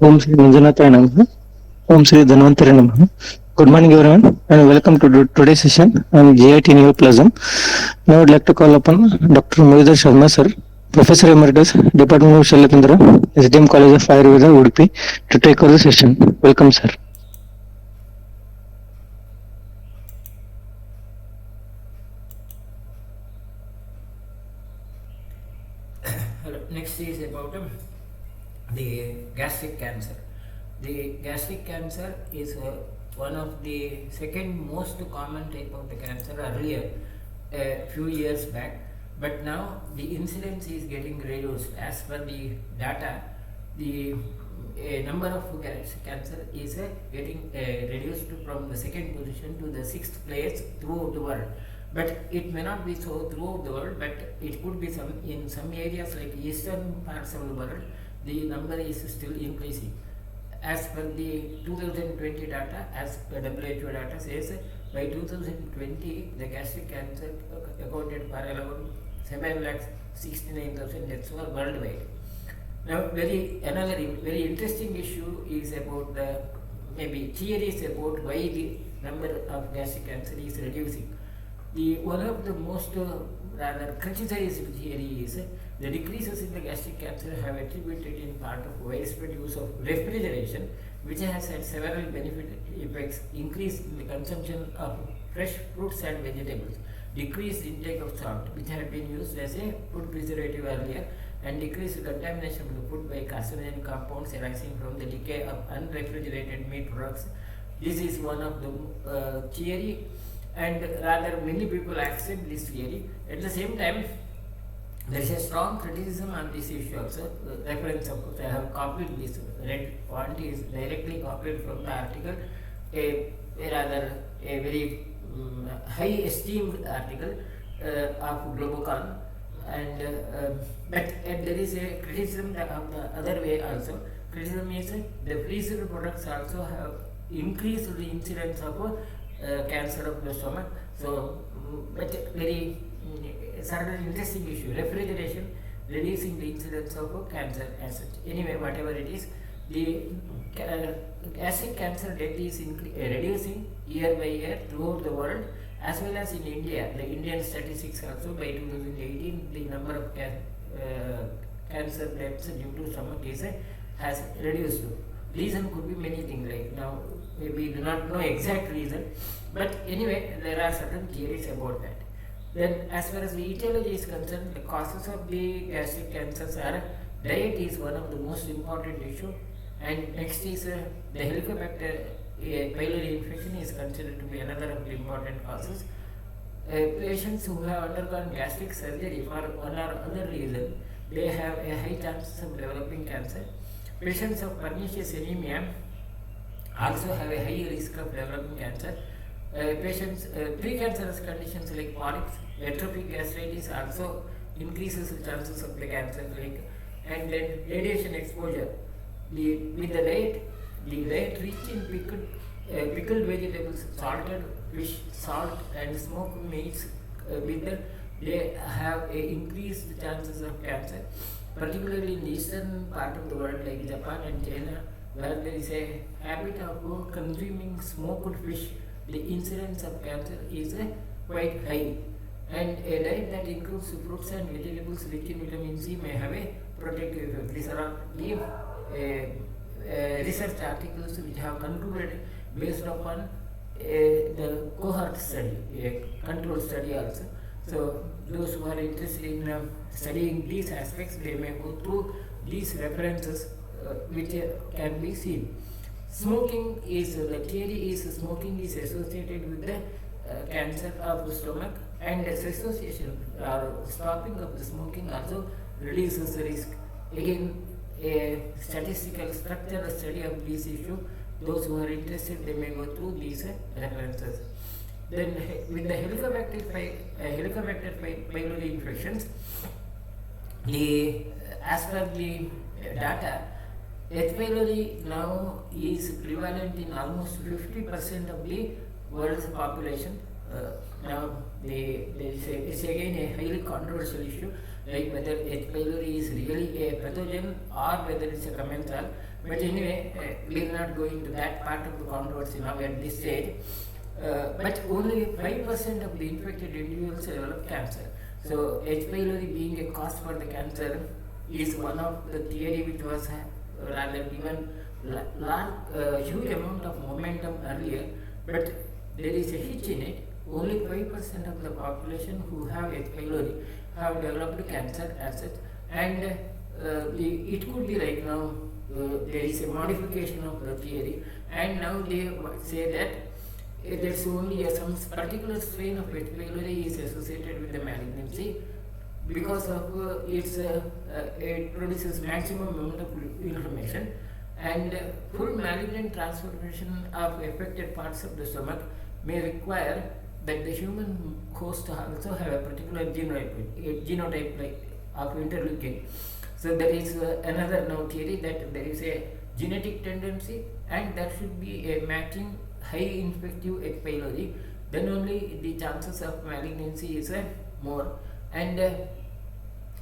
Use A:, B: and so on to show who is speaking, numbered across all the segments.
A: Om Sri Manjunataya Namaha. Om Sri Dhanvantari Namaha. Good morning, everyone, and welcome to today's session on GIT Neoplasm. Now, I would like to call upon Dr. Mohidar Sharma, sir, Professor Emeritus, Department of Shalapindra, SDM College of Ayurveda, Udupi, to take over the session. Welcome, sir.
B: Hello. Next is about the gastric cancer. The gastric cancer is one of the second most common type of the cancer earlier, a few years back, but now the incidence is getting reduced. As per the data, the number of gastric cancer is getting reduced from the second position to the sixth place throughout the world. But it may not be so throughout the world, but it could be some in some areas like eastern parts of the world, the number is still increasing. As per the 2020 data, as per WHO data says, by 2020 the gastric cancer accounted for around 7,69,000 deaths were worldwide. Now, another very interesting issue is about the maybe theories about why the number of gastric cancer is reducing. One of the most rather criticized theory is the decreases in the gastric cancer have attributed in part of widespread use of refrigeration, which has had several benefit effects: increase in the consumption of fresh fruits and vegetables, decreased intake of salt, which had been used as a food preservative earlier, and decreased contamination of the food by carcinogenic compounds arising from the decay of unrefrigerated meat products. This is one of the theory, and rather many people accept this theory. At the same time, there is a strong criticism on this issue also. Reference, of course, I have copied this. Red font is directly copied from the article, a very high esteemed article of Globocon, and but there is a criticism of the other way also. Criticism is the freezer products also have increased the incidence of cancer of the stomach. So, but very certain interesting issue: refrigeration reducing the incidence of cancer as such. Anyway, whatever it is, the gastric cancer death is reducing year by year throughout the world, as well as in India. The Indian statistics also, by 2018, the number of cancer deaths due to stomach cancer has reduced. Reason could be many things. Right now, we do not know exact reason, but anyway, there are certain theories about that. Then, as far as the etiology is concerned, the causes of the gastric cancers are diet is one of the most important issue, and next is the Helicobacter pylori infection is considered to be another of the important causes. Patients who have undergone gastric surgery for one or other reason, they have a high chance of developing cancer. Patients of pernicious anemia also have a high risk of developing cancer. Patients precancerous conditions like polyps, atrophic gastritis also increases the chances of the cancer. And then radiation exposure. With the diet rich in pickled vegetables, salted fish, salt, and smoked meats, they have a increased chances of cancer, particularly in the eastern part of the world like Japan and China, where there is a habit of consuming smoked fish. The incidence of cancer is quite high, and a diet that includes fruits and vegetables rich in vitamin C may have a protective effect. These are all the research articles which have concluded based upon the cohort study, a control study also. So those who are interested in studying these aspects, they may go through these references which can be seen. Smoking is, the theory is smoking is associated with the cancer of the stomach, and cessation or stopping of the smoking also reduces the risk. Again, a statistical structural study of this issue, those who are interested, they may go through these references. Then with the Helicobacter pylori infections, as per the data, H. pylori now is prevalent in almost 50% of the world's population. Now, it's again a highly controversial issue. like whether H. pylori is really a pathogen or whether it's a commensal. But anyway, we will not go into that part of the controversy now at this stage. But only 5% of the infected individuals develop cancer. So H. pylori being a cause for the cancer is one of the theory which was rather given huge amount of momentum earlier, but there is a hitch in it. Only 5% of the population who have H. pylori have developed cancer as such, and it could be right now there is a modification of the theory, and now they say that there's only some particular strain of H. pylori is associated with the malignancy because of it produces maximum amount of inflammation, and full malignant transformation of affected parts of the stomach may require that the human host also have a particular genotype like of interleukin. So there is another now theory that there is a genetic tendency, and there should be a matching high infective H. pylori, then only the chances of malignancy is more, and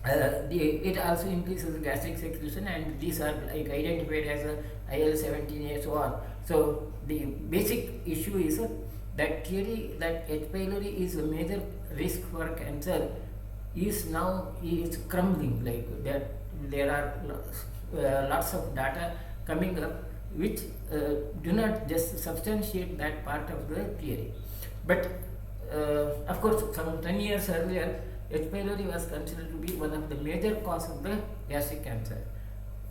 B: it also increases gastric secretion, and these are like identified as IL-17A, so on. So the basic issue is that theory that H. pylori is a major risk for cancer is now crumbling. Like there are lots of data coming up which do not just substantiate that part of the theory. But of course, some 10 years earlier, H. pylori was considered to be one of the major cause of the gastric cancer.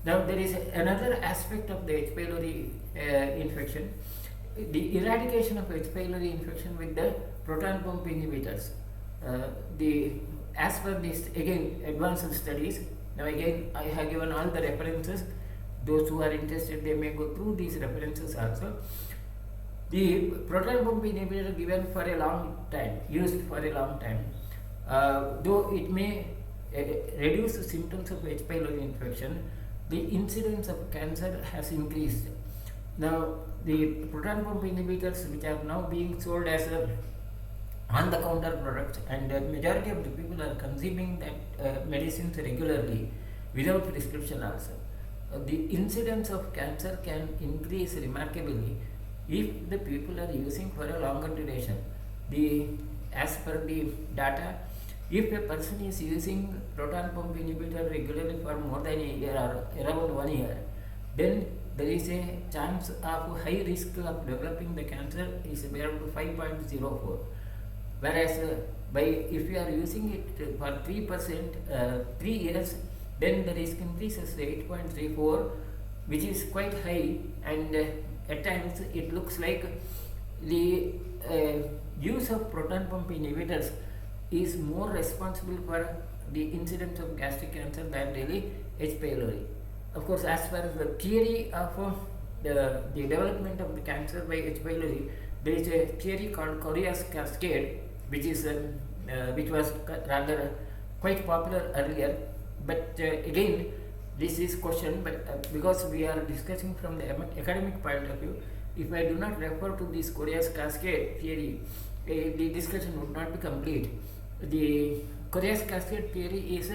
B: Now there is another aspect of the H. pylori infection, the eradication of H. pylori infection with the proton pump inhibitors. As per this, again, advanced studies, now again I have given all the references. Those who are interested, they may go through these references also. The proton pump inhibitor given for a long time, used for a long time, though it may reduce the symptoms of H. pylori infection, the incidence of cancer has increased. Now the proton pump inhibitors which are now being sold as on-the-counter products, and the majority of the people are consuming that medicines regularly without prescription also. The incidence of cancer can increase remarkably if the people are using for a longer duration. As per the data, if a person is using proton pump inhibitor regularly for more than a year or around 1 year, then there is a chance of high risk of developing the cancer is around 5.04. Whereas if you are using it for 3 years, then the risk increases to 8.34, which is quite high, and at times it looks like the use of proton pump inhibitors is more responsible for the incidence of gastric cancer than really H. pylori. Of course, as far as the theory of the development of the cancer by H. pylori, there is a theory called Korea's cascade, which was rather quite popular earlier. But again, this is questioned, but because we are discussing from the academic point of view, if I do not refer to this Korea's cascade theory, the discussion would not be complete. The Korea's cascade theory is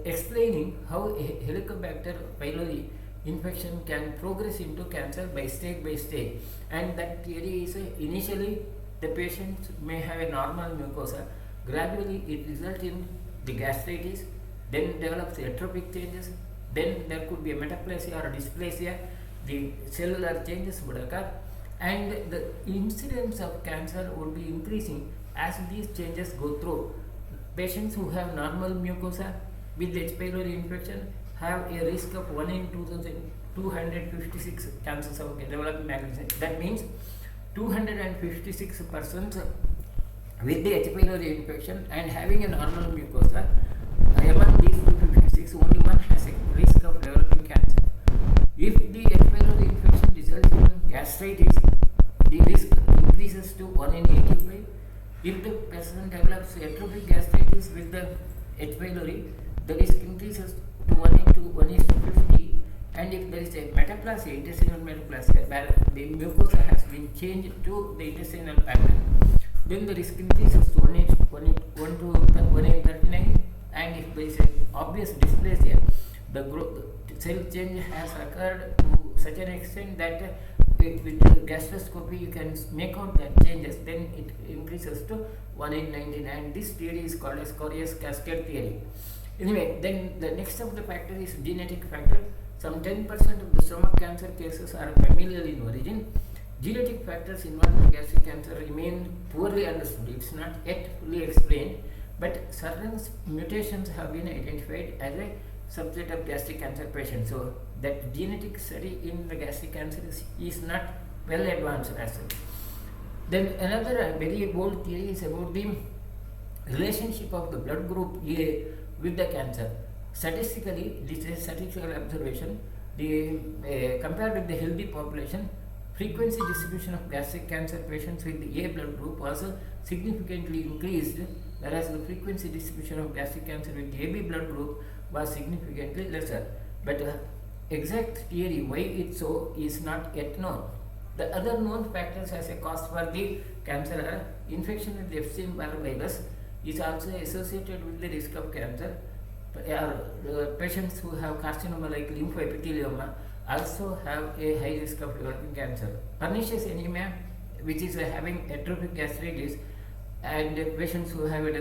B: explaining how Helicobacter pylori infection can progress into cancer by stage, and that theory is initially the patient may have a normal mucosa, gradually it results in the gastritis, then develops atrophic changes, then there could be a metaplasia or dysplasia, the cellular changes would occur, and the incidence of cancer would be increasing as these changes go through. Patients who have normal mucosa with H. pylori infection have a risk of 1 in 256 chances of developing malignancy. That means 256 persons with the H. pylori infection and having a normal mucosa, among these 256, only one has a risk of developing cancer. If the H. pylori infection results in gastritis, the risk increases to 1 in 85. If the person develops atrophic gastritis with the H. pylori, the risk increases to 1 is to 50. And if there is a metaplasia, intestinal metaplasia, where the mucosa has been changed to the intestinal pattern, then the risk increases to 1 in 39, and if there is an obvious dysplasia, the cell change has occurred to such an extent that with the gastroscopy you can make out that changes, then it increases to 1 in 99. This theory is called as Coriolis cascade theory. Anyway, then the next of the factor is genetic factor. Some 10% of the stomach cancer cases are familial in origin. Genetic factors involved in gastric cancer remain poorly understood. It's not yet fully explained, but certain mutations have been identified as a subset of gastric cancer patients. So that genetic study in the gastric cancer is not well advanced as such. Then another very bold theory is about the relationship of the blood group A with the cancer. Statistically, this is a statistical observation. Compared with the healthy population, frequency distribution of gastric cancer patients with the A blood group was significantly increased, whereas the frequency distribution of gastric cancer with the AB blood group was significantly lesser. But exact theory why it's so is not yet known. The other known factors as a cause for the cancer are infection with the Epstein-Barr virus is also associated with the risk of cancer. Patients who have carcinoma like lymphoepithelioma also have a high risk of developing cancer. Pernicious anemia, which is having atrophic gastritis, and patients who have a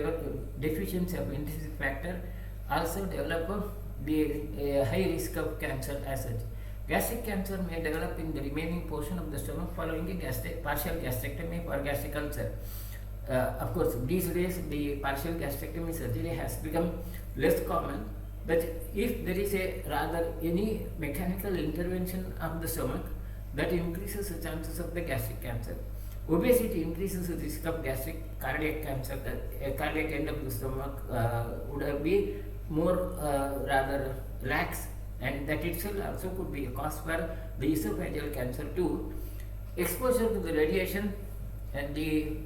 B: deficiency of intrinsic factor also develop the high risk of cancer as such. Gastric cancer may develop in the remaining portion of the stomach following a partial gastrectomy or gastric ulcer. Of course, these days the partial gastrectomy surgery has become less common, but if there is a rather any mechanical intervention of the stomach, that increases the chances of the gastric cancer. Obesity increases the risk of gastric cardiac cancer. A cardiac end of the stomach would be more rather lax, and that itself also could be a cause for the esophageal cancer too. Exposure to the radiation, and the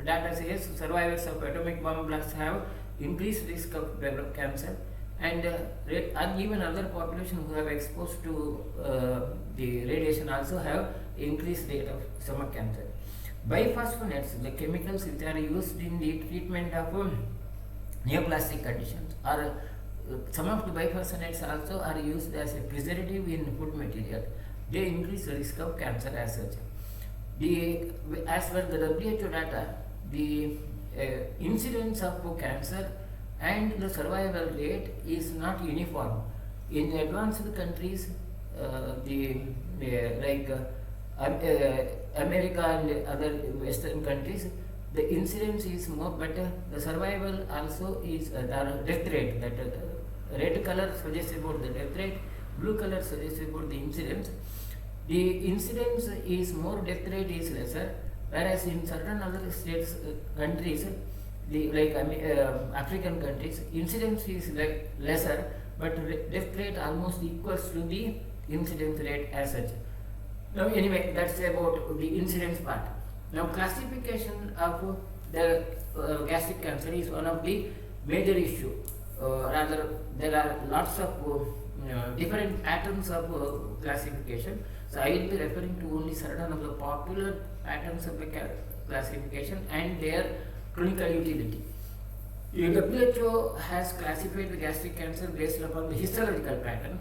B: data says survivors of atomic bomb blasts have increased risk of develop cancer, and even other population who have exposed to the radiation also have increased rate of stomach cancer. Biphosphonates, the chemicals which are used in the treatment of neoplastic conditions, or some of the biphosphonates also are used as a preservative in food material. They increase the risk of cancer as such. As per the WHO data, the incidence of cancer and the survival rate is not uniform. In advanced countries, like America and other Western countries, the incidence is more better. The survival also is death rate. That red color suggests about the death rate, blue color suggests about the incidence. The incidence is more, death rate is lesser, whereas in certain other states, countries, like African countries, incidence is like lesser, but death rate almost equals to the incidence rate as such. Now anyway, that's about the incidence part. Now classification of the gastric cancer is one of the major issue. Rather, there are lots of different patterns of classification. So I will be referring to only certain of the popular patterns of the classification and their clinical utility. WHO has classified the gastric cancer based upon the histological pattern,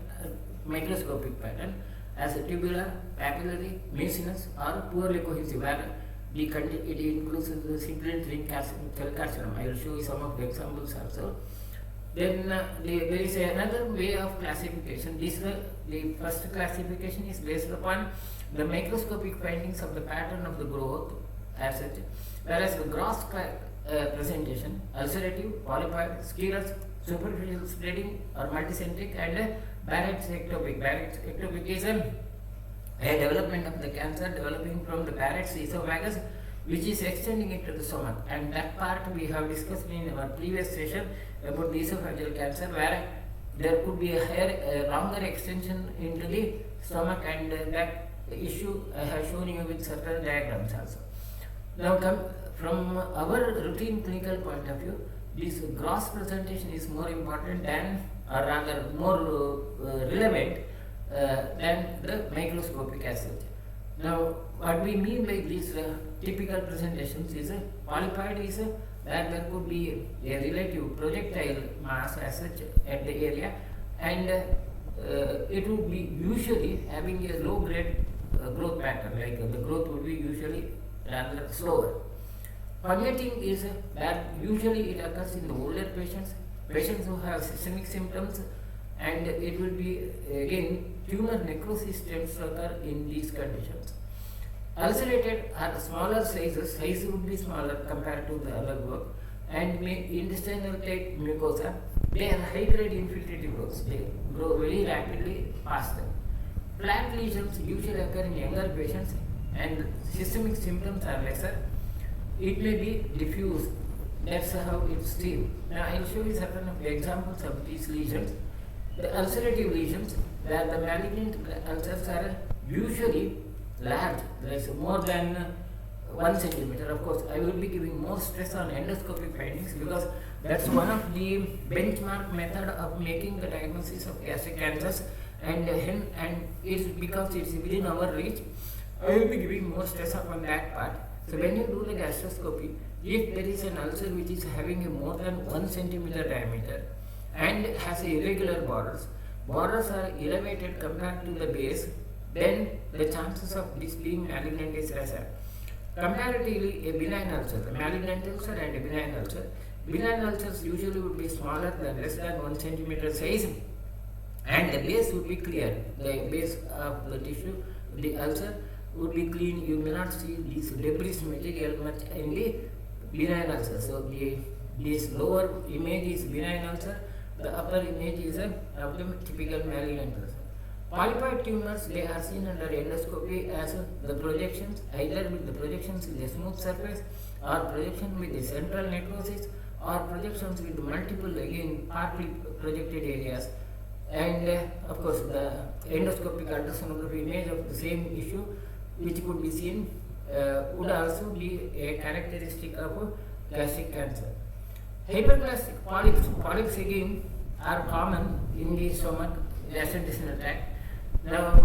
B: microscopic pattern, as a tubular, papillary, mucinous, or poorly cohesive, where it includes the simply ring cell carcinoma. I will show you some of the examples also. Then there is another way of classification. The first classification is based upon the microscopic findings of the pattern of the growth as such, whereas the gross presentation, ulcerative, polypoid, sclerous, superficial spreading or multicentric, and Barrett's ectopic. Barrett's ectopic is a development of the cancer developing from the Barrett's esophagus, which is extending into the stomach, and that part we have discussed in our previous session about the esophageal cancer, where there could be a higher, longer extension into the stomach, and that issue I have shown you with certain diagrams also. Now from our routine clinical point of view, this gross presentation is more important than, or rather more relevant than the microscopic as such. Now what we mean by these typical presentations is polypoid is that there could be a relative projectile mass as such at the area, and it would be usually having a low grade growth pattern, like the growth would be usually rather slower. Fungating is that usually it occurs in the older patients who have systemic symptoms, and it will be again tumor necrosis tends to occur in these conditions. Ulcerated are smaller size would be smaller compared to the other work, and intestinal tract mucosa, they are high grade infiltrative growths, they grow very rapidly past them. Plaque lesions usually occur in younger patients, and systemic symptoms are lesser. It may be diffuse, that's how it's seen. Now I'll show you certain of the examples of these lesions. The ulcerative lesions, where the malignant ulcers are usually large, that's more than 1 centimeter. Of course, I will be giving more stress on endoscopic findings because that's one of the benchmark method of making the diagnosis of gastric cancers, and it's because it's within our reach, I will be giving more stress upon that part. So when you do the gastroscopy, if there is an ulcer which is having a more than 1 centimeter diameter and has irregular borders are elevated compared to the base, then the chances of this being malignant is lesser. Comparatively, a benign ulcer, a malignant ulcer and a benign ulcers usually would be smaller than less than 1 centimeter size, and the base would be clear. The base of the tissue, the ulcer would be clean. You may not see this debris material much in the benign ulcer. So this lower image is benign ulcer, the upper image is of the typical malignant ulcer. Polypoid tumors, they are seen under endoscopy as the projections, either with the projections with a smooth surface, or projection with the central necrosis, or projections with multiple again partly projected areas. And of course the endoscopic ultrasonography image of the same issue which could be seen would also be a characteristic of gastric cancer. Hyperplastic polyps again are common in the stomach, gastrointestinal tract. Now,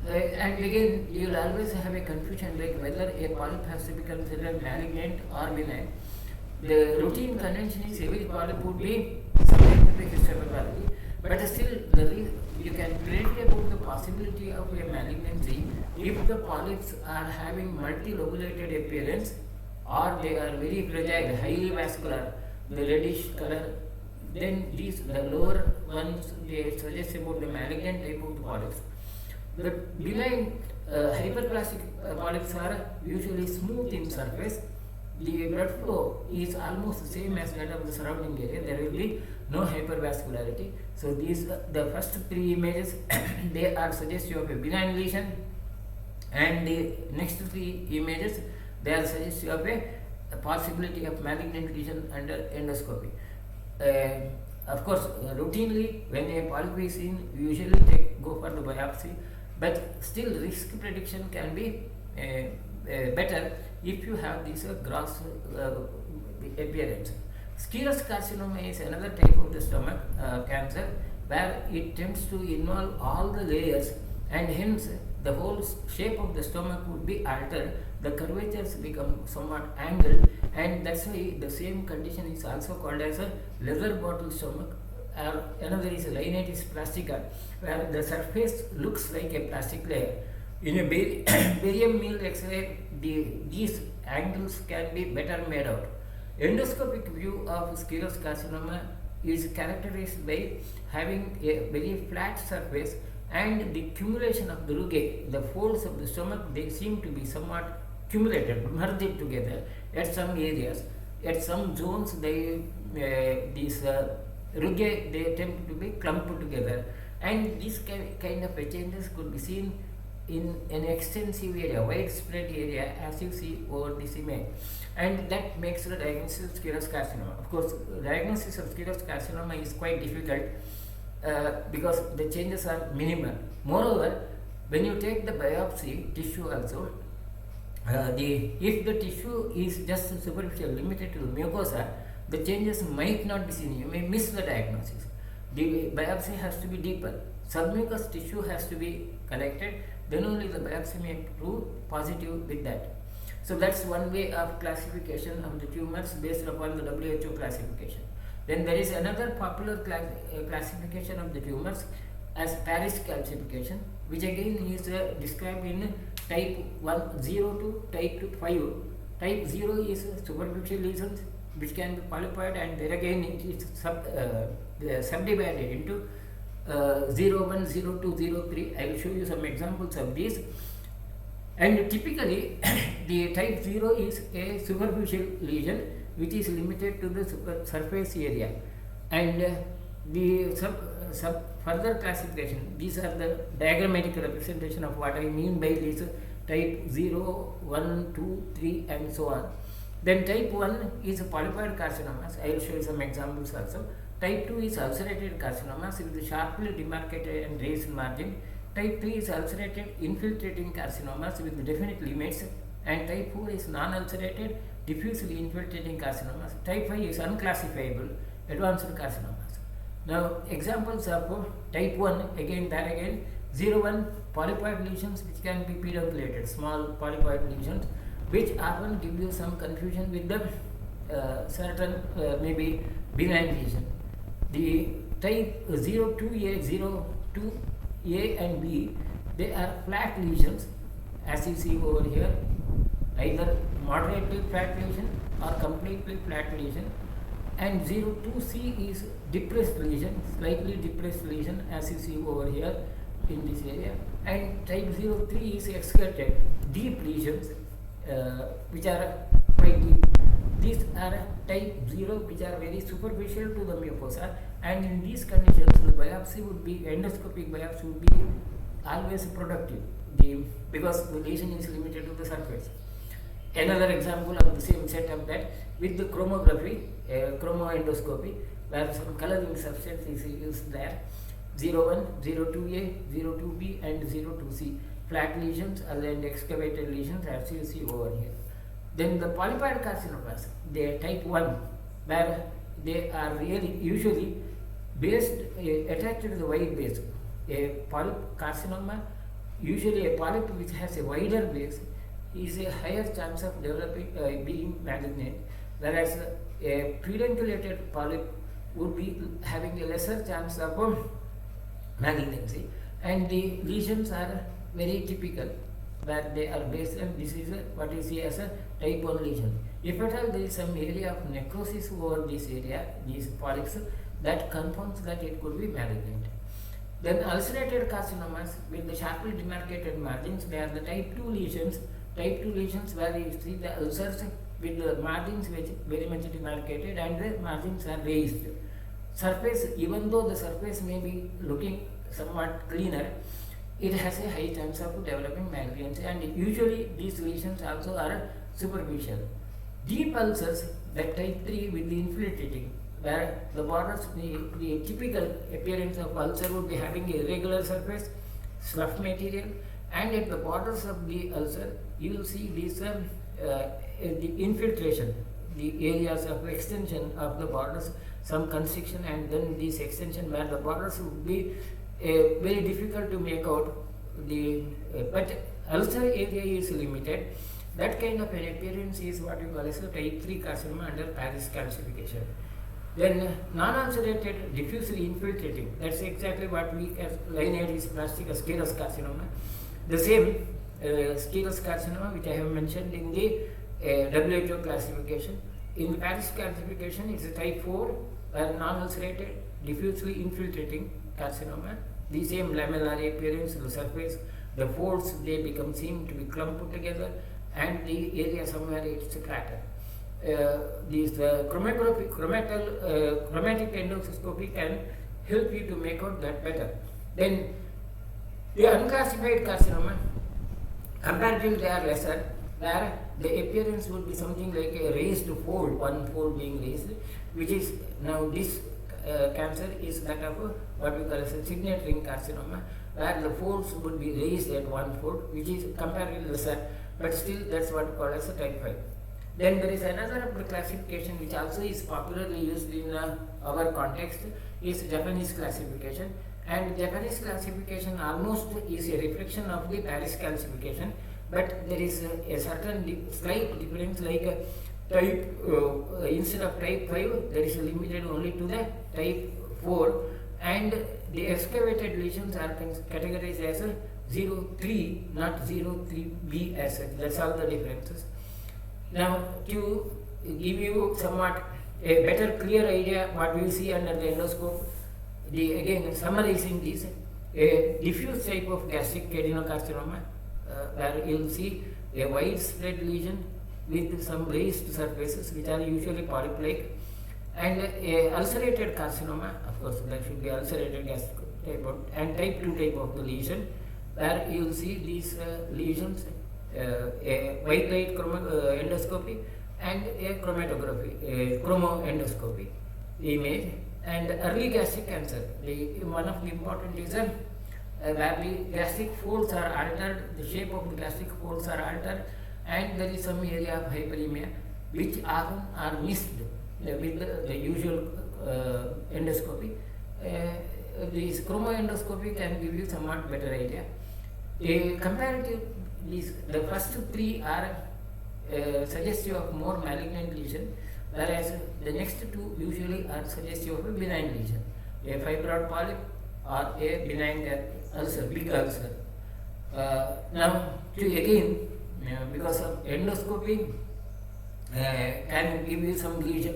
B: and again, you will always have a confusion like whether a polyp has to be considered malignant or benign. The routine convention is every polyp would be subject to the histopathology, but still you can predict about the possibility of a malignancy if the polyps are having multilobulated appearance, or they are very fragile, highly vascular, the reddish color. Then the lower ones, they suggest about the malignant type of polyps. The benign hyperplastic polyps are usually smooth in surface. The blood flow is almost the same as that of the surrounding area. There will be no hypervascularity. So the first 3 images they are suggestive of a benign lesion, and the next 3 images they are suggestive of a possibility of malignant lesion under endoscopy. Of course, routinely when a polyp is seen, we usually go for the biopsy, but still risk prediction can be better if you have this gross appearance. Serous carcinoma is another type of the stomach cancer where it tends to involve all the layers, and hence the whole shape of the stomach would be altered. The curvatures become somewhat angled, and that's why the same condition is also called as a leather bottle stomach, or another is linitis plastica, where the surface looks like a plastic layer. In a barium meal X-ray, these angles can be better made out. Endoscopic view of serous carcinoma is characterized by having a very flat surface, and the accumulation of the rugae, the folds of the stomach, they seem to be somewhat accumulated, merged together at some areas. At some zones, these rugae, they tend to be clumped together, and these kind of changes could be seen in an extensive area, widespread area, as you see over this image, and that makes the diagnosis of serous carcinoma. Of course, diagnosis of serous carcinoma is quite difficult because the changes are minimal. Moreover, when you take the biopsy tissue also, if the tissue is just superficial, limited to the mucosa, the changes might not be seen. You may miss the diagnosis. The biopsy has to be deeper. Submucous tissue has to be collected. Then only the biopsy may prove positive with that. So that's one way of classification of the tumors based upon the WHO classification. Then there is another popular classification of the tumors as Paris calcification, which again is described in type 1 0 to type 2 5. Type 0 is superficial lesions which can be polypoid, and there again it is subdivided into 0 1 0 2 0 3. I will show you some examples of these. And typically the type 0 is a superficial lesion which is limited to the surface area, and the further classification, these are the diagrammatic representation of what I mean by this type 0, 1, 2, 3 and so on. Then type 1 is polypoid carcinomas. I will show you some examples also. Type 2 is ulcerated carcinomas with sharply demarcated and raised margin. Type 3 is ulcerated infiltrating carcinomas with definite limits, and type 4 is non-ulcerated diffusely infiltrating carcinomas. Type 5 is unclassifiable advanced carcinomas. Now examples of type 1, again 0 1 polypoid lesions which can be pedunculated, small polypoid lesions which often give you some confusion with the certain maybe benign lesion. The type 0 2A, 0 2A and B, they are flat lesions as you see over here, either moderately flat lesion or completely flat lesion. And 02C is depressed lesion, slightly depressed lesion as you see over here in this area. And type 03 is excurted, deep lesions which are quite deep. These are type 0 which are very superficial to the mucosa, and in these conditions the biopsy would be, endoscopic biopsy would be always productive because the lesion is limited to the surface. Another example of the same setup, that with the chromography, chromoendoscopy, where some coloring substance is used there, 01, 02A, 02B and 02C, flat lesions and excavated lesions as you see over here. Then the polypoid carcinomas, they are type 1, where they are really usually based attached to the wide base. A polyp carcinoma, usually a polyp which has a wider base, is a higher chance of developing being malignant, whereas a pedunculated polyp would be having a lesser chance of malignancy, and the lesions are very typical where they are based, and this is what you see as a type 1 lesion. If at all there is some area of necrosis over this area, these polyps, that confirms that it could be malignant. Then ulcerated carcinomas with the sharply demarcated margins, they are the type 2 lesions. Type 2 lesions where you see the ulcers with the margins which very much demarcated and the margins are raised. Surface, even though the surface may be looking somewhat cleaner, it has a high chance of developing malignancy, and usually these lesions also are superficial. Deep ulcers, that type 3 with the infiltrating, where the borders, the typical appearance of ulcer would be having a irregular surface, slough material, and at the borders of the ulcer you will see these the infiltration, the areas of extension of the borders, some constriction, and then this extension where the borders would be very difficult to make out. But ulcer area is limited. That kind of an appearance is what you call as a type 3 carcinoma under Paris calcification. Then non-ulcerated diffusely infiltrating, that's exactly what we as linearis plastica scarus carcinoma. The same scarus carcinoma which I have mentioned in the WHO classification. In Paris classification it's a type 4 non-ulcerated diffusely infiltrating carcinoma. The same lamellar appearance, the surface, the folds, they become seem to be clumped together, and the area somewhere it's flatter. These chromatic endoscopy can help you to make out that better. Then the unclassified carcinoma, comparatively they are lesser, where the appearance would be something like a raised fold, one fold being raised, which is now this cancer is that of what we call as a signet ring carcinoma, where the folds would be raised at one fold, which is comparatively lesser, but still that's what we call as a type 5. Then there is another of the classification which also is popularly used in our context, is Japanese classification, and Japanese classification almost is a reflection of the Paris classification, but there is a certain slight difference, like type instead of type 5 there is limited only to the type 4, and the excavated lesions are categorized as a 03, not 03B as such. That's all the differences. Now, to give you somewhat a better clear idea what we see under the endoscope, again summarizing this, a diffuse type of gastric adenocarcinoma, where you will see a widespread lesion with some raised surfaces which are usually polyp-like, and a ulcerated carcinoma, of course there should be ulcerated gastric type of, and type 2 type of the lesion, where you will see these lesions, a white light endoscopy and a chromatography, chromoendoscopy image. And early gastric cancer, one of the important reasons where the gastric folds are altered, the shape of the gastric folds are altered, and there is some area of hyperemia which often are missed with the usual endoscopy. This chromoendoscopy can give you somewhat better idea. Comparative, the first three are suggestive of more malignant lesion, whereas the next two usually are suggestive of a benign lesion, a fibroid polyp or a benign ulcer, big ulcer. Now, again, because of endoscopy can give you some lesion,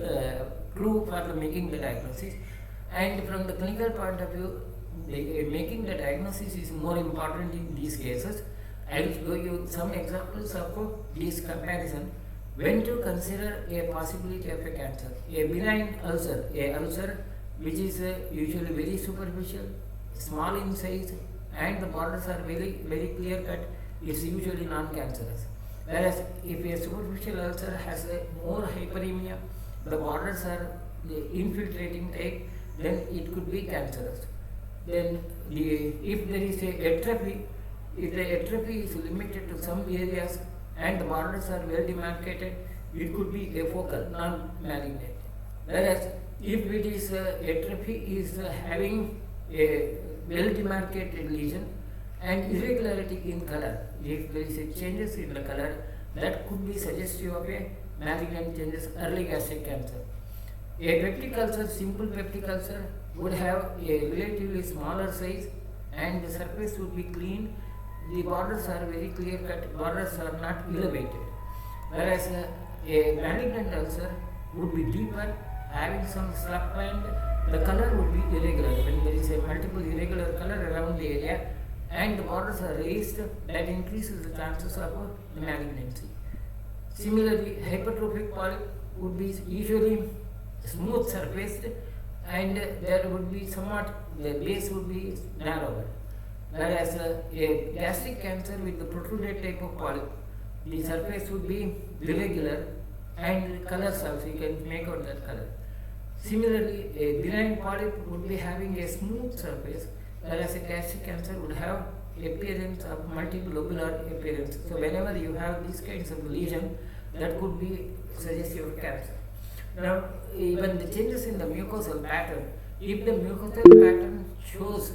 B: clue for making the diagnosis, and from the clinical point of view, making the diagnosis is more important in these cases. I will show you some examples of this comparison. When to consider a possibility of a cancer, a benign ulcer, a ulcer which is usually very superficial, small in size, and the borders are very, very clear cut, is usually non-cancerous. Whereas if a superficial ulcer has more hyperemia, the borders are the infiltrating type, then it could be cancerous. Then if there is a atrophy, if the atrophy is limited to some areas and the borders are well demarcated, it could be a focal, non-malignant. Whereas if it is atrophy is having a well demarcated lesion and irregularity in color, if there is a changes in the color, that could be suggestive of a malignant changes, early gastric cancer. A peptic ulcer, simple peptic ulcer, would have a relatively smaller size and the surface would be clean. The borders are very clear cut, borders are not elevated. Whereas a malignant ulcer would be deeper, having some slough, and the color would be irregular. When there is a multiple irregular color around the area and the borders are raised, that increases the chances of malignancy. Similarly, hypertrophic polyp would be usually smooth surfaced, and there would be somewhat, the base would be narrower. Whereas a gastric cancer with the protruded type of polyp, the surface would be irregular and colors also, you can make out that color. Similarly, a benign polyp would be having a smooth surface, whereas a gastric cancer would have appearance of multilobular appearance. So whenever you have these kinds of lesion, that could be suggestive of cancer. Now, even the changes in the mucosal pattern, if the mucosal pattern shows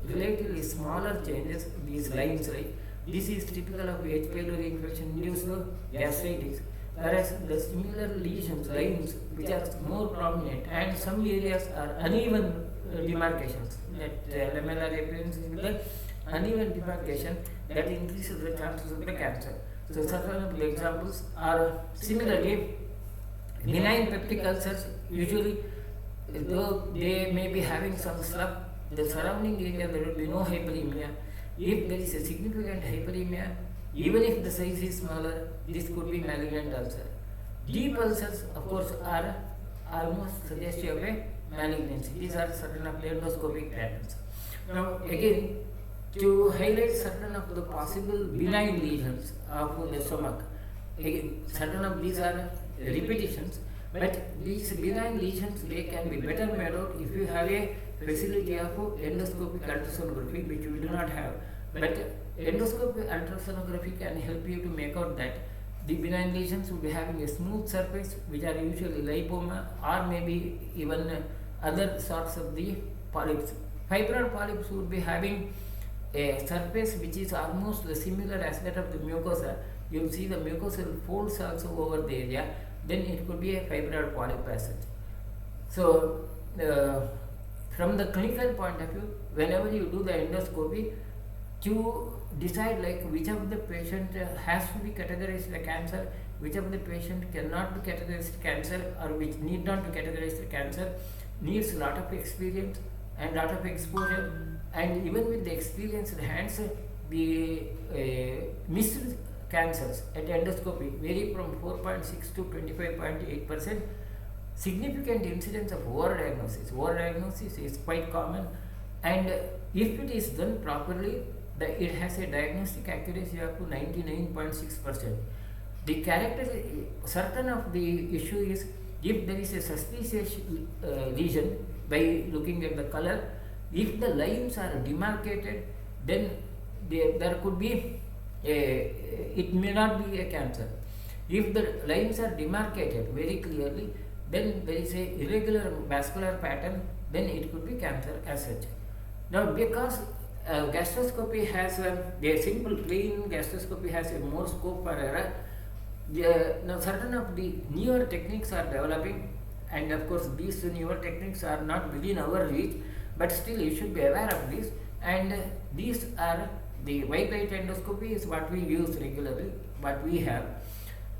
B: relatively smaller changes, these lines, right, this is typical of H. pylori infection induced gastritis, whereas the similar lesions, lines which are more prominent and some areas are uneven demarcations, that lamellar appearance is the uneven demarcation, that increases the chances of the cancer. So certain of the examples are similarly benign peptic ulcers, usually though they may be having some slough, the surrounding area there will be no hyperemia. If there is a significant hyperemia, even if the size is smaller, this could be malignant ulcer. Deep ulcers, of course, are almost suggestive of a malignancy. These are certain of the endoscopic patterns. Now, again, to highlight certain of the possible benign lesions of the stomach, again, certain of these are repetitions, but these benign lesions, they can be better made out if you have a facility of endoscopic ultrasonography, which we do not have. But endoscopic ultrasonography can help you to make out that the benign lesions will be having a smooth surface, which are usually lipoma or maybe even other sorts of the polyps. Fibroid polyps would be having a surface which is almost similar as that of the mucosa, you will see the mucosal folds also over the area, then it could be a fibroid polyp passage. So, from the clinical point of view, whenever you do the endoscopy, to decide like which of the patient has to be categorized as cancer, which of the patient cannot be categorized as cancer, or which need not be categorized as cancer, needs a lot of experience and lot of exposure. And even with the experienced hands, the missed cancers at endoscopy vary from 4.6 to 25.8%. Significant incidence of overdiagnosis. Overdiagnosis is quite common, and if it is done properly, it has a diagnostic accuracy up to 99.6%. The certain of the issue is if there is a suspicious lesion by looking at the color, if the lines are demarcated, then there could be it may not be a cancer. If the lines are demarcated very clearly, then there is a irregular vascular pattern, then it could be cancer as such. Now, because gastroscopy has a simple plain gastroscopy has a more scope for error, now certain of the newer techniques are developing, and of course these newer techniques are not within our reach, but still you should be aware of this. And these are the white light endoscopy is what we use regularly, what we have.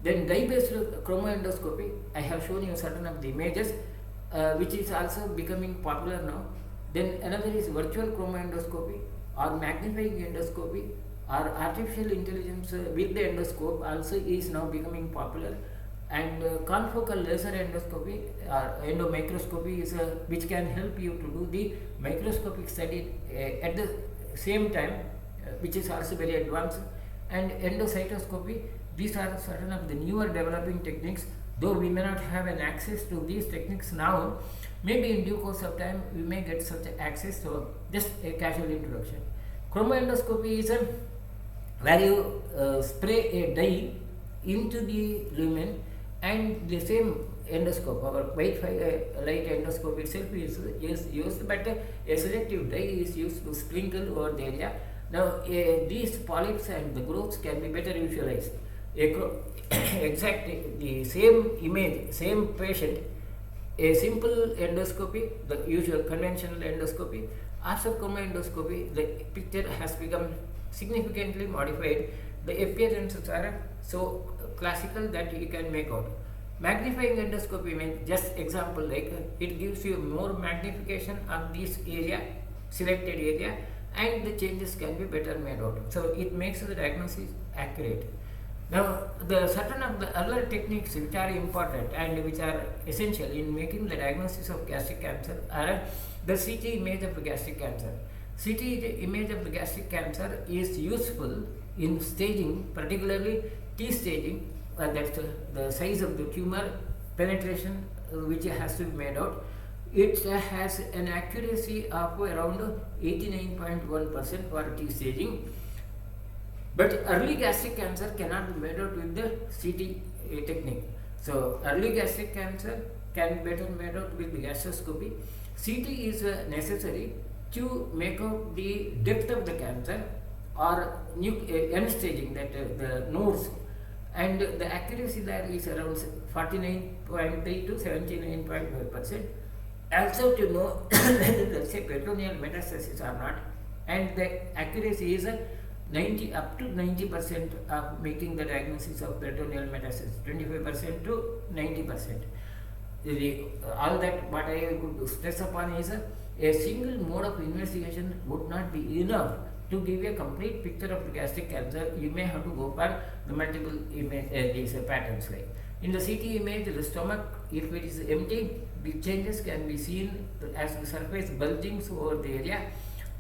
B: Then dye-based chromoendoscopy, I have shown you certain of the images, which is also becoming popular now. Then another is virtual chromoendoscopy or magnifying endoscopy or artificial intelligence with the endoscope also is now becoming popular. And confocal laser endoscopy or endomicroscopy is which can help you to do the microscopic study at the same time, which is also very advanced. And endocytoscopy, these are certain of the newer developing techniques. Though we may not have an access to these techniques now, maybe in due course of time we may get such access. So just a casual introduction. Chromoendoscopy is where you spray a dye into the lumen, and the same endoscope, our white light endoscope itself is used, but a selective dye is used to sprinkle over the area. Now these polyps and the growths can be better visualized. Exactly the same image, same patient, a simple endoscopy, the usual conventional endoscopy, after chromoendoscopy, the picture has become significantly modified. The appearances are so classical that you can make out. Magnifying endoscopy means, just example, like it gives you more magnification of this area, selected area, and the changes can be better made out. So it makes the diagnosis accurate. Now, the certain of the other techniques which are important and which are essential in making the diagnosis of gastric cancer are the CT image of the gastric cancer. CT image of the gastric cancer is useful in staging, particularly T staging, that's the size of the tumor, penetration which has to be made out. It has an accuracy of around 89.1% for T staging. But early gastric cancer cannot be made out with the CT technique. So early gastric cancer can be better made out with the gastroscopy. CT is necessary to make out the depth of the cancer or end staging, that the nodes, and the accuracy there is around 49.3 to 79.5%. Also to know whether let's say peritoneal metastasis or not, and the accuracy is 90 up to 90% of making the diagnosis of peritoneal metastasis, 25% to 90%. All that what I would stress upon is a single mode of investigation would not be enough to give a complete picture of the gastric cancer. You may have to go for the multiple these patterns. Like in the CT image, the stomach, if it is empty, the changes can be seen as the surface bulgings over the area,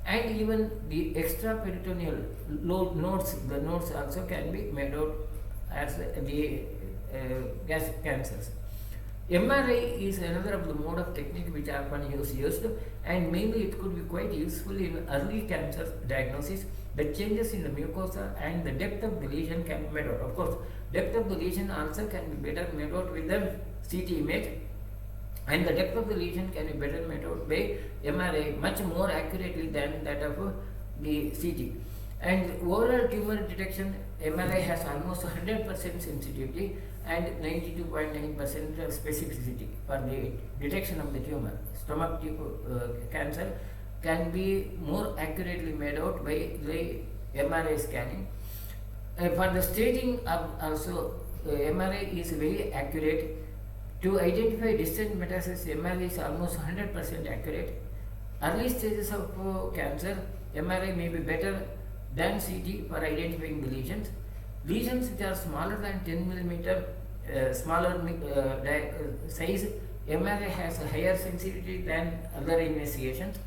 B: and even the extra peritoneal nodes, the nodes also can be made out as the gastric cancers. MRI is another of the mode of technique which are often used, and mainly it could be quite useful in early cancer diagnosis. The changes in the mucosa and the depth of the lesion can be made out. Of course, depth of the lesion also can be better made out with the CT image, and the depth of the lesion can be better made out by MRI much more accurately than that of the CT. And overall tumor detection, MRI has almost 100% sensitivity and 92.9% specificity for the detection of the tumor. Stomach cancer can be more accurately made out by the MRI scanning. For the staging of also, MRI is very accurate. To identify distant metastasis, MRI is almost 100% accurate. Early stages of cancer, MRI may be better than CT for identifying the lesions. Lesions which are smaller than 10 millimeter, size, MRI has a higher sensitivity than other investigations.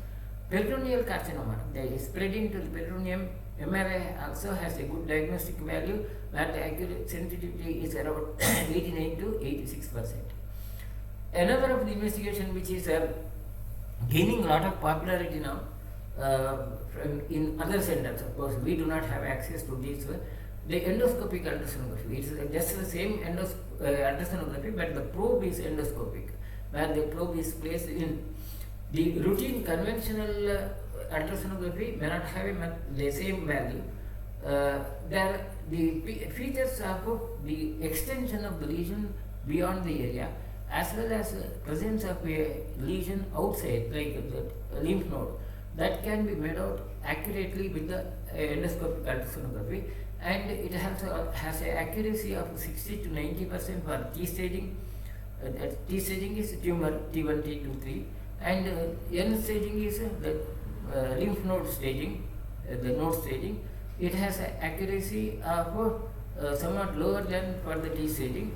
B: Peritoneal carcinoma, the spreading to the peritoneum, MRI also has a good diagnostic value where the accurate sensitivity is around 89 to 86%. Another of the investigation which is gaining a lot of popularity now in other centers, of course, we do not have access to this, the endoscopic ultrasonography. It is just the same ultrasonography, but the probe is endoscopic, where the probe is placed in. The routine conventional ultrasonography may not have the same value. There the features of the extension of the lesion beyond the area, as well as presence of a lesion outside, like the lymph node, that can be made out accurately with the endoscopic ultrasonography, and it has an accuracy of 60 to 90% for T staging. T staging is tumor T1, T2, 3, and N staging is the lymph node staging, the node staging. It has an accuracy of somewhat lower than for the T staging.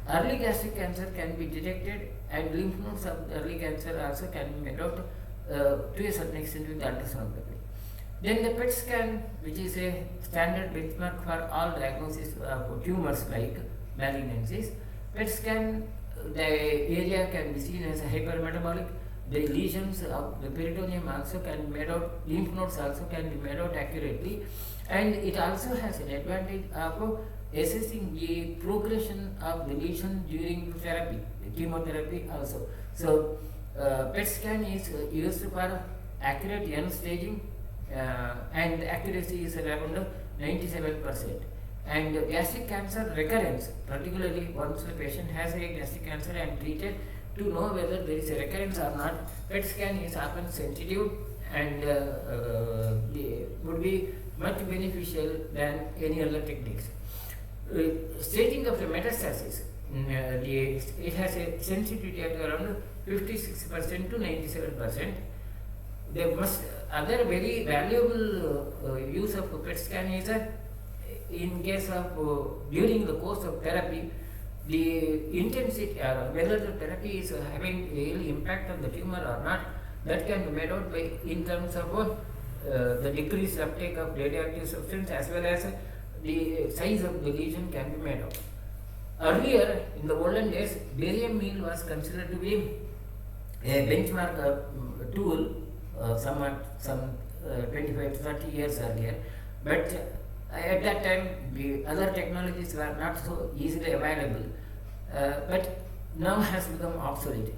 B: Early gastric cancer can be detected, and lymph nodes of early cancer also can be made out to a certain extent with ultrasonography. Then the PET scan, which is a standard benchmark for all diagnosis of tumors like malignancies. PET scan, the area can be seen as a hypermetabolic. The lesions of the peritoneum also can be made out, lymph nodes also can be made out accurately, and it also has an advantage of assessing the progression of the lesion during therapy, chemotherapy also. So, PET scan is used for accurate N staging, and accuracy is around 97%. And gastric cancer recurrence, particularly once the patient has a gastric cancer and treated, to know whether there is a recurrence or not, PET scan is often sensitive and would be much beneficial than any other techniques. Staging of the metastasis, it has a sensitivity at around 56% to 97%. There must other very valuable use of PET scan is in case of during the course of therapy, the intensity, whether the therapy is having real impact on the tumor or not, that can be made out by in terms of the decreased uptake of radioactive substance, as well as the size of the lesion can be made out. Earlier, in the olden days, barium meal was considered to be a benchmark tool, some 25 to 30 years earlier, but at that time the other technologies were not so easily available, but now has become obsolete.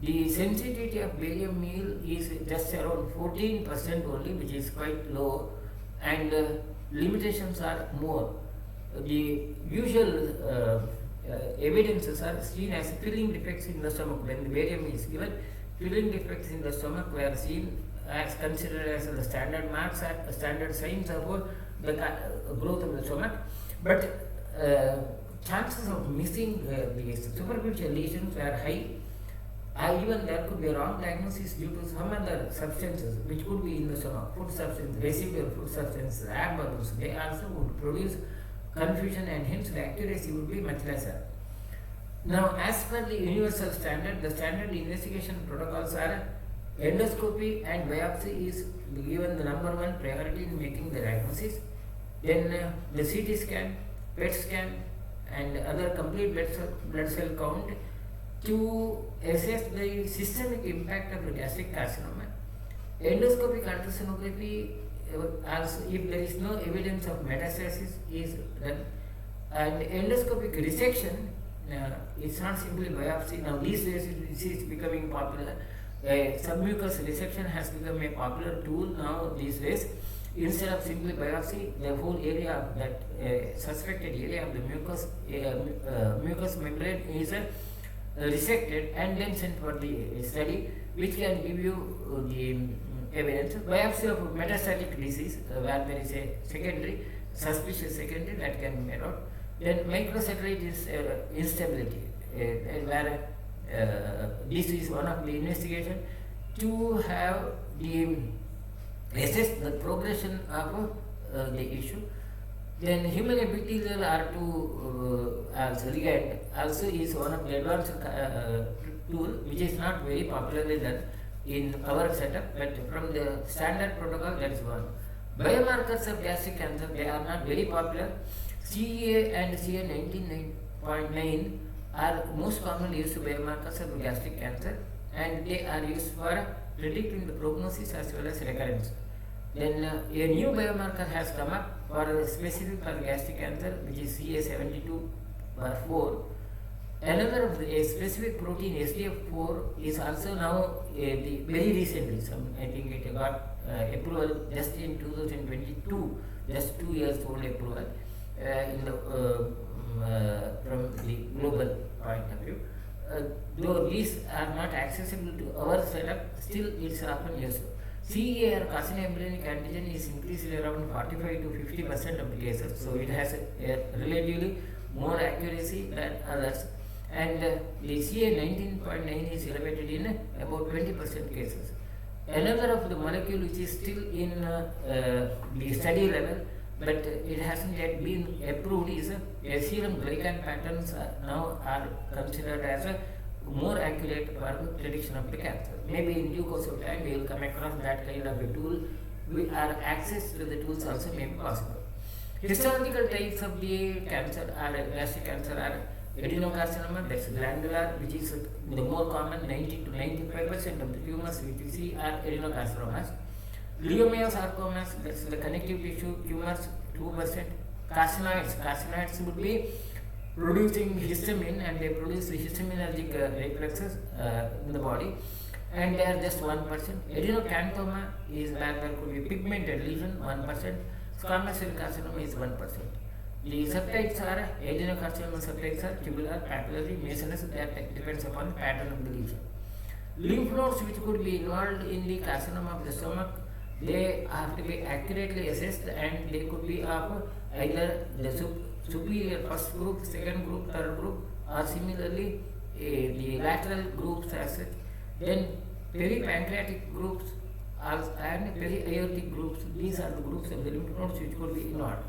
B: The sensitivity of barium meal is just around 14% only, which is quite low, and limitations are more. The usual evidences are seen as filling defects in the stomach. When the barium is given, filling defects in the stomach were seen as considered as the standard marks, standard signs of the growth of the stomach. But chances of missing the superficial lesions were high. Even there could be a wrong diagnosis due to some other substances which could be in the stomach, food substance, residual food substance, air bubbles. They also would produce confusion, and hence the accuracy would be much lesser. Now, as per the universal standard, the standard investigation protocols are endoscopy and biopsy is given the number one priority in making the diagnosis. Then the CT scan, PET scan, and other complete blood cell count to assess the systemic impact of the gastric carcinoma. Endoscopic ultrasonography, also if there is no evidence of metastasis, is done. And endoscopic resection, it's not simply biopsy. Now these days it is becoming popular. Submucous resection has become a popular tool now these days, Instead of simply biopsy, the whole area of that suspected area of the mucous membrane is resected and then sent for the study, which can give you the evidence. Biopsy of metastatic disease, where there is a secondary, suspicious secondary, that can be made out. Then microsatellite is instability, where this is one of the investigation to have the assess the progression of the issue. Then human epithelial R2 also ligand also is one of the advanced tool, which is not very popularly done in our setup, but from the standard protocol, that is one. Biomarkers of gastric cancer, they are not very popular. CA and CA 19.9 are most commonly used biomarkers of gastric cancer, and they are used for predicting the prognosis as well as recurrence. Then a new biomarker has come up for specific for gastric cancer, which is CA72/4. Another of a specific protein, SDF4, is also now very recently, I think it got approval just in 2022, just 2 years old approval from the global point of view. Though these are not accessible to our setup, still it's often used. CEA or carcinomembranous antigen is increased around 45 to 50% of the cases, so it has a relatively more accuracy than others. And the CA 19.9 is elevated in about 20% cases. Another of the molecule which is still in the study level, but it hasn't yet been approved, is a serum glycan patterns now are considered as a more accurate for prediction of the cancer. Maybe in due course of time we will come across that kind of a tool. Our access to the tools also may be possible. Histological types of the cancer are gastric cancer are adenocarcinoma, that's glandular, which is the more common. 90 to 95% of the tumors which we see are adenocarcinomas. Leiomyosarcomas, that's the connective tissue tumors, 2%. Carcinoids would be producing histamine, and they produce the histaminergic reflexes in the body, and they are just 1%. Adenocanthoma is where there could be pigmented lesion, 1%. Squamous cell carcinoma is 1%. The subtypes are adenocarcinoma subtypes are tubular, papillary, masonous, that depends upon the pattern of the lesion. Lymph nodes which could be involved in the carcinoma of the stomach, they have to be accurately assessed, and they could be of either the superior first group, second group, third group, or similarly the lateral groups as such. Then peripancreatic groups and periaortic groups, these are the groups of the lymph nodes which could be involved.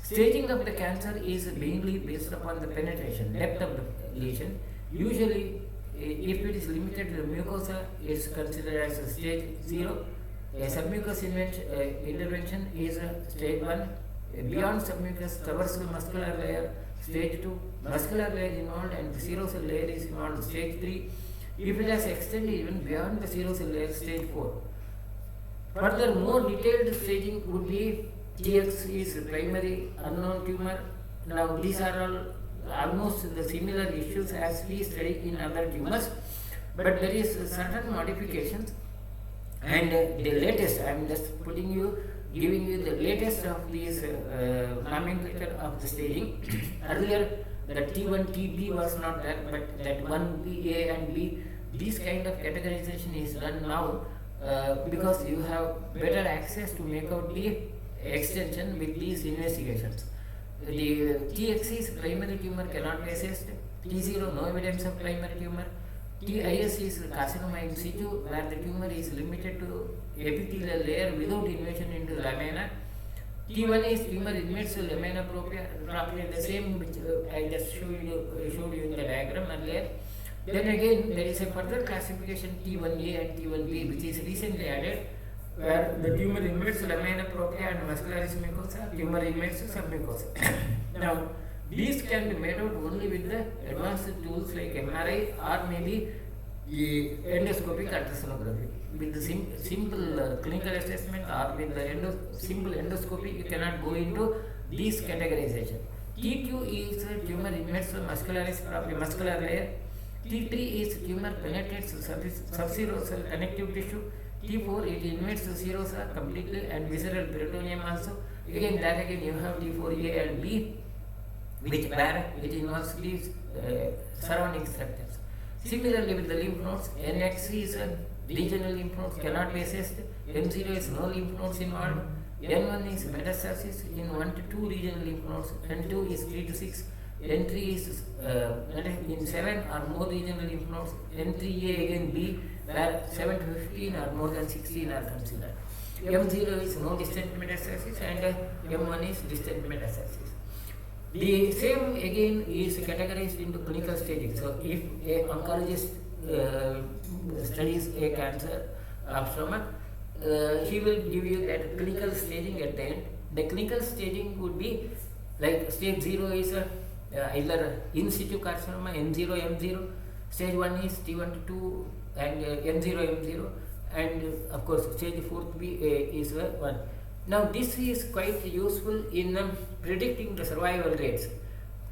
B: Staging of the cancer is mainly based upon the penetration, depth of the lesion. Usually, if it is limited to the mucosa, it is considered as a stage 0. A submucous intervention is stage 1. Beyond submucous, traversal muscular layer, stage 2. Muscular layer involved and the serosal layer is involved, stage 3. If it has extended even beyond the serosal layer, stage 4. Further, more detailed staging would be TX is primary unknown tumor. Now these are all almost the similar issues as we study in other tumors, but there is certain modifications, and the latest, I am just giving you the latest of these nomenclature of the staging. Earlier the T1, T-B was not there, but that 1B, A and B, this kind of categorization is done now because you have better access to make out the extension with these investigations. The TX's primary tumor cannot be assessed. T0, no evidence of primary tumor. TIS is carcinoma in situ, where the tumor is limited to epithelial layer without invasion into lamina. T1 is tumor invades the lamina propria, the same which I just showed you in the diagram earlier. Then again, there is a further classification, T1A and T1B, which is recently added, where the tumor invades lamina propria and muscularis mucosa, tumor invades submucosa. Now, these can be made out only with the advanced tools like MRI or maybe the endoscopic ultrasonography. With the simple clinical assessment or with the simple endoscopy, you cannot go into these categorization. T2 is tumor invades muscularis propria, muscular layer. T3 is tumor penetrates subserosal connective tissue. T4 it invades the serosa completely and visceral peritoneum also. Again that again you have T4A and B, which where it involves these surrounding structures. Similarly with the lymph nodes, NX is a regional lymph nodes cannot be assessed, N0 is no lymph nodes involved, N1 is metastasis in 1 to 2 regional lymph nodes, N2 is 3 to 6, N3 is in 7 or more regional lymph nodes, N3A again B where 7 to 15 or more than 16 are considered. M0 is no distant metastasis and M1 is distant metastasis. The same again is categorized into clinical staging. So if a oncologist studies a cancer of stomach, he will give you that clinical staging at the end. The clinical staging would be like stage 0 is either in situ carcinoma, N0, M0. Stage 1 is T1 to 2 and N0, M0. And of course stage 4B is 1. Now this is quite useful in predicting the survival rates.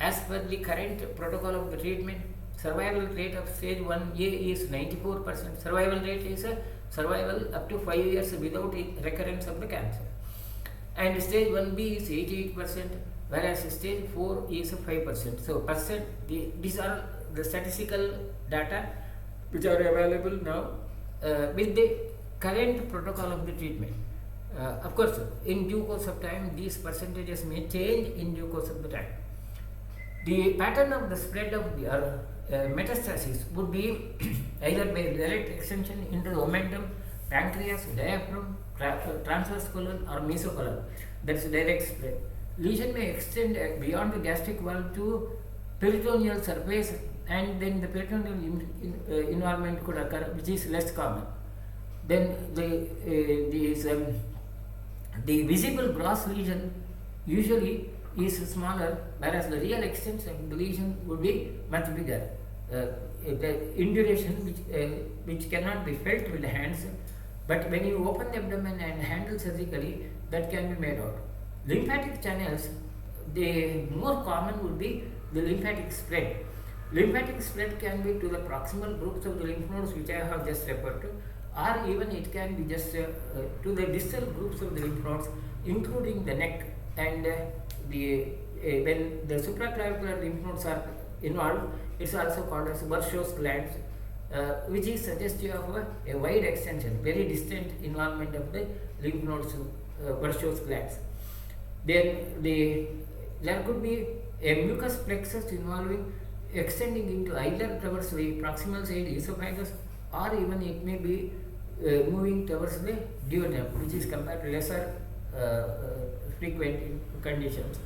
B: As per the current protocol of the treatment, survival rate of stage 1A is 94%. Survival rate is survival up to 5 years without recurrence of the cancer. And stage 1B is 88%, whereas stage 4 is 5%. So these are the statistical data which are available now with the current protocol of the treatment. Of course, in due course of time, these percentages may change in due course of the time. The pattern of the spread of the metastasis would be either by direct extension into the omentum, pancreas, diaphragm, transverse colon or mesocolon. That's direct spread. Lesion may extend beyond the gastric wall to peritoneal surface, and then the peritoneal involvement could occur, which is less common. Then the visible gross lesion usually is smaller, whereas the real extent of the lesion would be much bigger. The induration which cannot be felt with the hands, but when you open the abdomen and handle surgically, that can be made out. Lymphatic channels, the more common would be the lymphatic spread. Lymphatic spread can be to the proximal groups of the lymph nodes which I have just referred to, or even it can be just to the distal groups of the lymph nodes, including the neck and when the supraclavicular lymph nodes are involved. It's also called as Bursch's glands, which is suggestive of a wide extension, very distant involvement of the lymph nodes, Bursch's glands. Then there could be a mucus plexus involving extending into either towards the proximal side esophagus, or even it may be moving towards the duodenum, which is compared to lesser frequent conditions.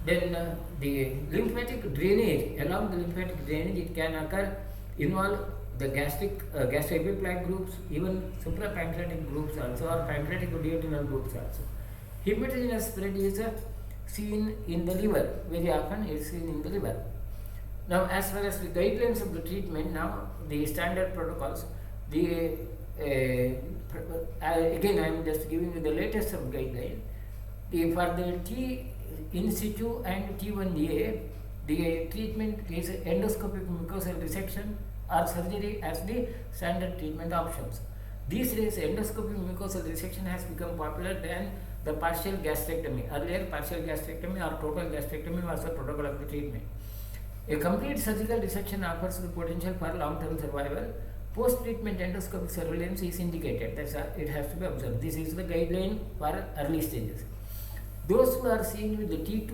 B: Then the lymphatic drainage, along the lymphatic drainage, it can involve the gastroepiploid groups, even suprapancreatic groups also, or pancreatic duodenal groups also. Hepatogenous spread is seen in the liver, very often it is seen in the liver. Now, as far as the guidelines of the treatment, now the standard protocols, again I am just giving you the latest of guideline. For the T in situ and T1A, the treatment is endoscopic mucosal resection or surgery as the standard treatment options. These days, endoscopic mucosal resection has become popular than the partial gastrectomy. Earlier, partial gastrectomy or total gastrectomy was the protocol of the treatment. A complete surgical resection offers the potential for long-term survival. Post-treatment endoscopic surveillance is indicated. It has to be observed. This is the guideline for early stages. Those who are seen with the T2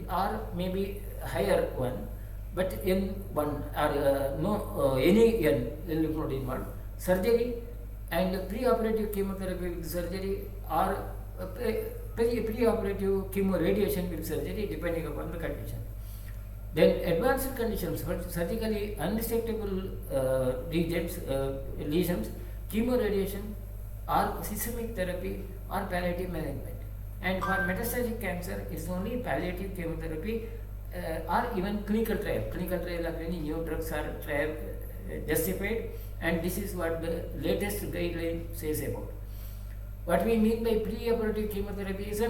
B: or maybe higher one, but N1 or any N lymph node involved, surgery and preoperative chemotherapy with surgery or preoperative chemoradiation with surgery, depending upon the condition. Then advanced conditions for surgically unresectable lesions, chemoradiation or systemic therapy or palliative management. And for metastatic cancer, it's only palliative chemotherapy or even clinical trial. Clinical trial of any new drugs are justified, and this is what the latest guideline says about. What we mean by preoperative chemotherapy is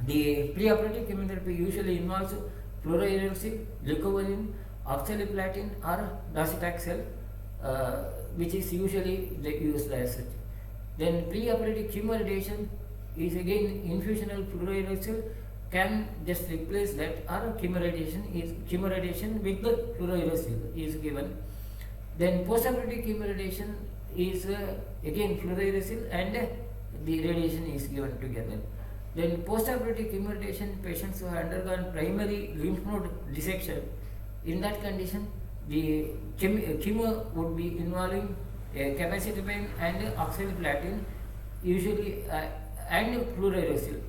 B: the preoperative chemotherapy usually involves fluorouracil, leucovorin, oxaliplatin or docetaxel, which is usually used as such. Then preoperative chemoradiation is again infusional fluorouracil can just replace that, or chemoradiation with the fluorouracil is given. Then postoperative chemoradiation is again fluorouracil and the radiation is given together. Then postoperative chemoradiation, patients who have undergone primary lymph node dissection, in that condition the chemo would be involving capecitabine and oxaliplatin, usually and fluorouracil.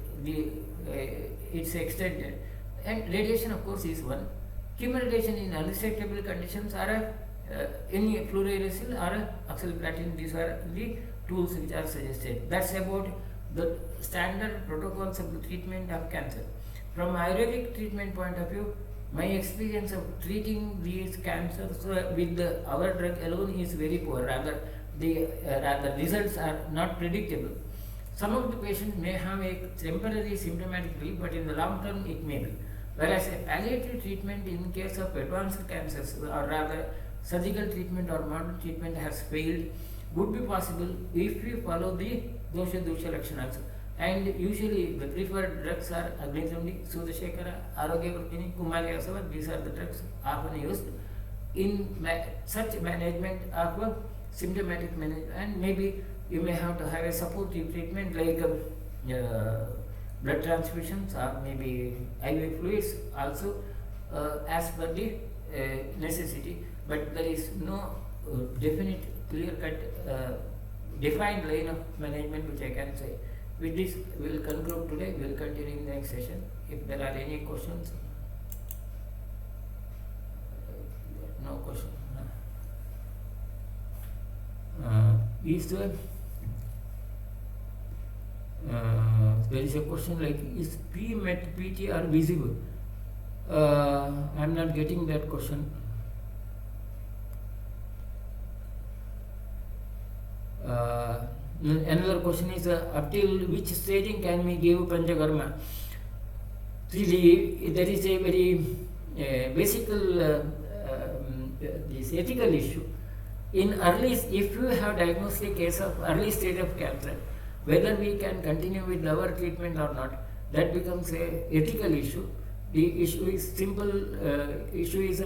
B: It's extended, and radiation of course is one. Chemoradiation in unresectable conditions are any fluorouracil or oxaliplatin. These are the tools which are suggested. That's about the standard protocols of the treatment of cancer. From Ayurvedic treatment point of view, my experience of treating these cancers with our drug alone is very poor. Rather, the results are not predictable. Some of the patients may have a temporary symptomatic relief, but in the long term it may be. Whereas a palliative treatment in case of advanced cancers, or rather surgical treatment or modern treatment has failed, would be possible if we follow the dosha lakshanas. And usually the preferred drugs are Agnitamdi, Sudashekara, Arogyavartini, Kumaryasava. These are the drugs often used in such management of symptomatic management. And maybe you may have to have a supportive treatment like blood transfusions or maybe IV fluids also as per the necessity. But there is no definite, clear-cut, defined line of management which I can say. With this, we will conclude today. We will continue in the next session. If there are any questions, no question. There is a question like, is P-MET, PTR visible? I am not getting that question. Another question is, up till which staging can we give Panchakarma? Really, there is a very basic this ethical issue. In early, if you have diagnostic case of early stage of cancer, whether we can continue with our treatment or not, that becomes a ethical issue. The issue is simple. Issue is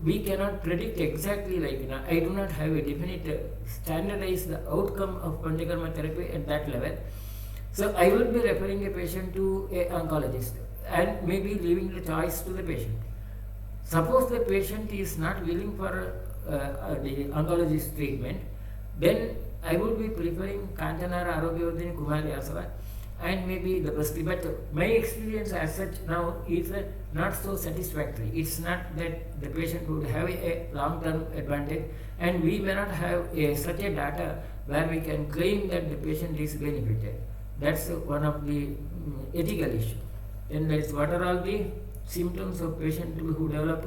B: we cannot predict exactly, like I do not have a definite standardized outcome of Panchakarma therapy at that level. So I will be referring a patient to an oncologist and maybe leaving the choice to the patient. Suppose the patient is not willing for the oncologist treatment, then I would be preferring Kanchana, Arogyavardhini, Kumari Asava, and maybe the Basti. But my experience as such now is not so satisfactory. It's not that the patient would have a long-term advantage, and we may not have such a data where we can claim that the patient is benefited. That's one of the ethical issues. Then there is, what are all the symptoms of patients who develop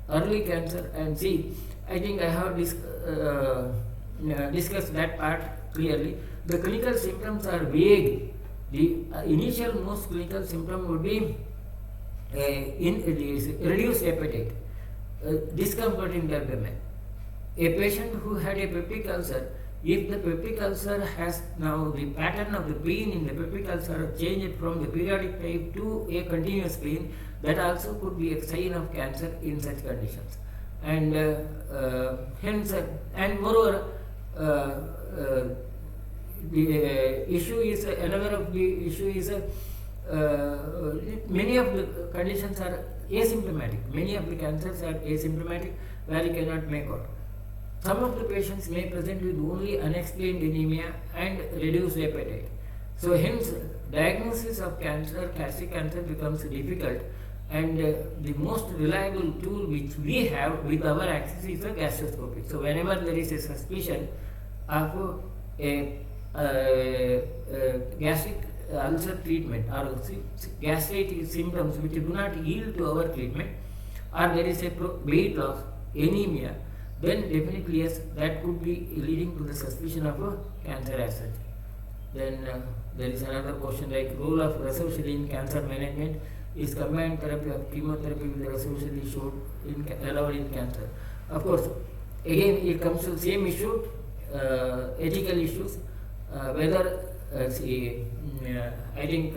B: early cancer? And see, I think I have discussed that part clearly. The clinical symptoms are vague. The initial most clinical symptom would be reduced appetite, discomfort in the abdomen. A patient who had a peptic ulcer, if the peptic ulcer has now the pattern of the pain in the peptic ulcer changed from the periodic type to a continuous pain, that also could be a sign of cancer in such conditions. And hence, and moreover, the issue is, another of the issue is many of the conditions are asymptomatic. Many of the cancers are asymptomatic where you cannot make out. Some of the patients may present with only unexplained anemia and reduced appetite. So hence, diagnosis of cancer, gastric cancer, becomes difficult, and the most reliable tool which we have with our access is the gastroscopy. So whenever there is a suspicion of a gastric ulcer treatment or gastric symptoms which do not yield to our treatment, or there is a weight loss, anemia, then definitely yes, that could be leading to the suspicion of a cancer as such. Then there is another question like, role of resolution in cancer management. Is combined therapy of chemotherapy with resolution allowed in cancer? Of course, again it comes to the same issue, ethical issues. whether, I think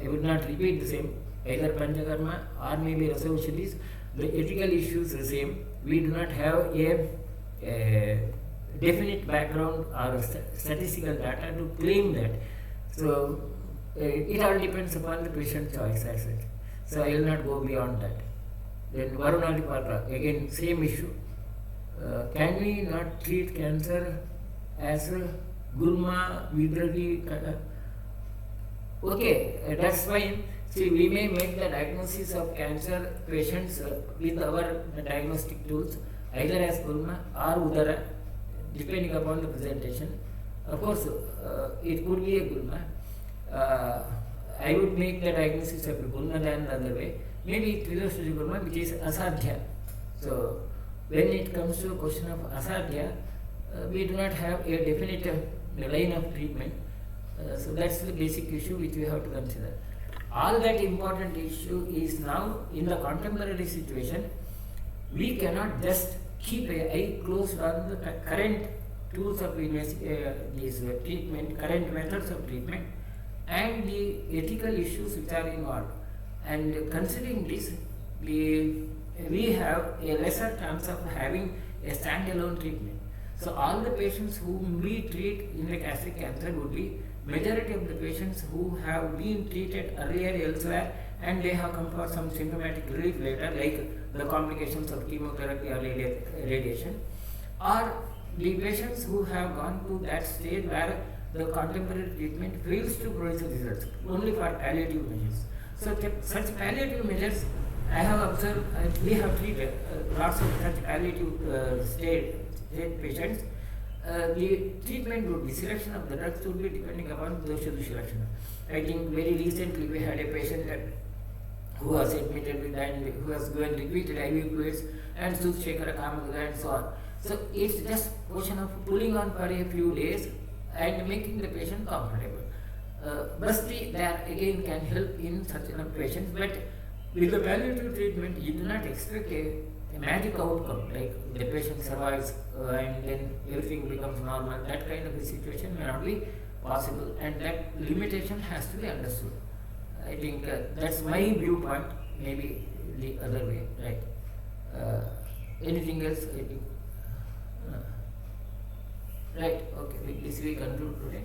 B: I would not repeat the same, either Panchakarma or maybe resolution, the ethical issues the same. We do not have a definite background or statistical data to claim that. So it all depends upon the patient choice as such. So I will not go beyond that. Then Varunali Patra, again same issue. Can we not treat cancer as a Gulma, Vidragi? Okay, that's fine. See, we may make the diagnosis of cancer patients with our diagnostic tools, either as Gulma or Udara, depending upon the presentation. Of course, it could be a Gulma. I would make the diagnosis of Gulma than the other way. Maybe Tridoshiji Gulma, which is Asadhya. So, when it comes to a question of Asadhya, we do not have a definite line of treatment. So that's the basic issue which we have to consider. All that important issue is now in the contemporary situation, we cannot just keep an eye closed on the current tools of these treatment, current methods of treatment, and the ethical issues which are involved. And considering this, we have a lesser chance of having a standalone treatment. So all the patients whom we treat in the gastric cancer would be majority of the patients who have been treated earlier elsewhere and they have come for some symptomatic relief later, like the complications of chemotherapy or radiation, or the patients who have gone to that stage where the contemporary treatment fails to produce results only for palliative measures. So such palliative measures, I have observed, we have treated lots of such palliative state patients. The treatment would be, selection of the drugs would be depending upon dosha selection. I think very recently we had a patient who was admitted with and who was given repeated IV fluids and Sukshekara Kamaguda and so on. So it's just question of pulling on for a few days and making the patient comfortable. Basti there again can help in such patients, but with the palliative treatment you do not expect a magic outcome, like the patient survives and then everything becomes normal. That kind of a situation may not be possible, and that limitation has to be understood. I think that's my viewpoint, maybe the other way, right? Anything else? I think. Right, okay, with this we conclude today.